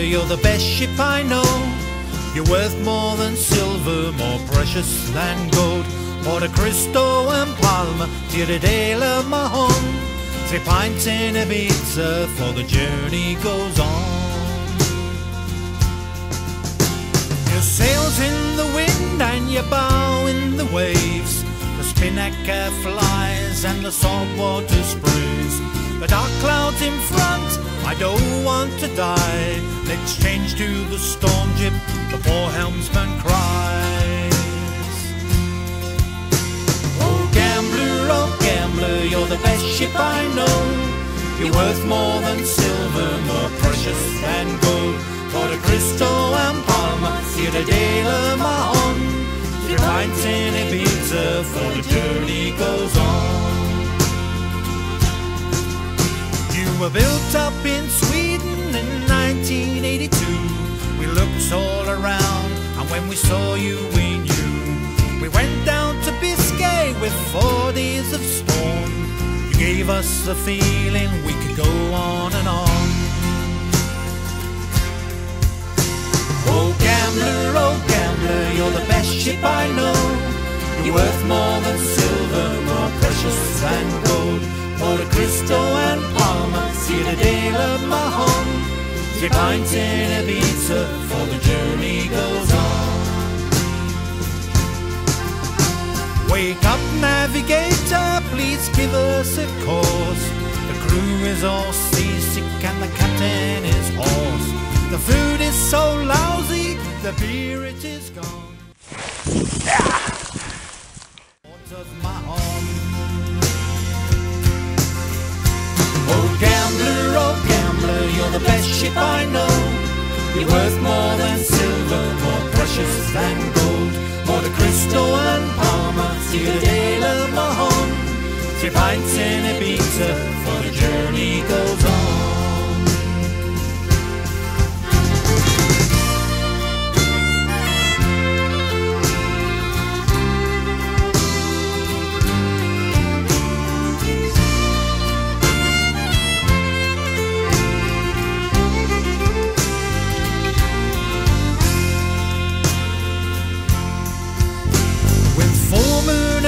you're the best ship I know. You're worth more than silver, more precious than gold. Porto Cristo and Palma, Ciudadela Mahon. 3 pints in Ibiza, for the journey goes on. Your sails in the wind and your bow in the waves. The spinnaker flies and the salt water sprays. The dark clouds in front, I don't want to die. Let's change to the storm jib, the poor helmsman cries. Oh gambler, you're the best ship I know. You're worth more than silver, more precious than gold. Porto Cristo and Palma, Ciudadela Mahon. 3 pints in Ibiza, for the journey goes on. You were built up in Sweden in 1982. We looked all around, and when we saw you we knew. We went down to Biscay with 4 days of storm. You gave us the feeling we could go on and on. Oh gambler, you're the best ship I know. You're worth more than silver, more precious than gold. Porto Cristo and Palma, Ciudadela Mahon. 3 pints in Ibiza, for the journey goes on. Wake up, navigator, please give us a course. The crew is all seasick and the captain is hoarse. The food is so lousy, the beer it is gone. Port of Mahon. Oh gambler, you're the best ship I know. You're worth more than silver, more precious than gold. Porto Cristo and Palma, Ciudadela Mahon. 3 pints in Ibiza, for the journey goes on.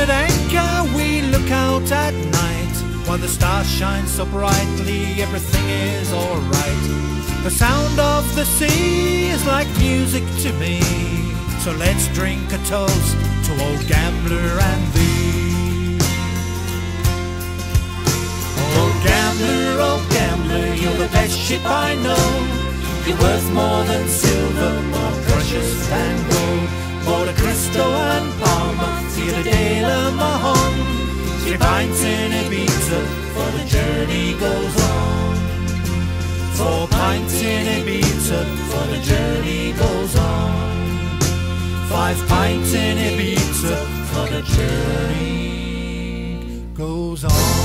At anchor we look out at night. While the stars shine so brightly, everything is alright. The sound of the sea is like music to me. So let's drink a toast to old gambler and thee. Oh gambler, you're the best ship I know. You're worth more than silver, more precious than gold. Porto Cristo and Palma, Ciudadela Mahon. 3 pints in Ibiza, for the journey goes on. 4 pints in Ibiza, for the journey goes on. 5 pints in Ibiza, for the journey goes on.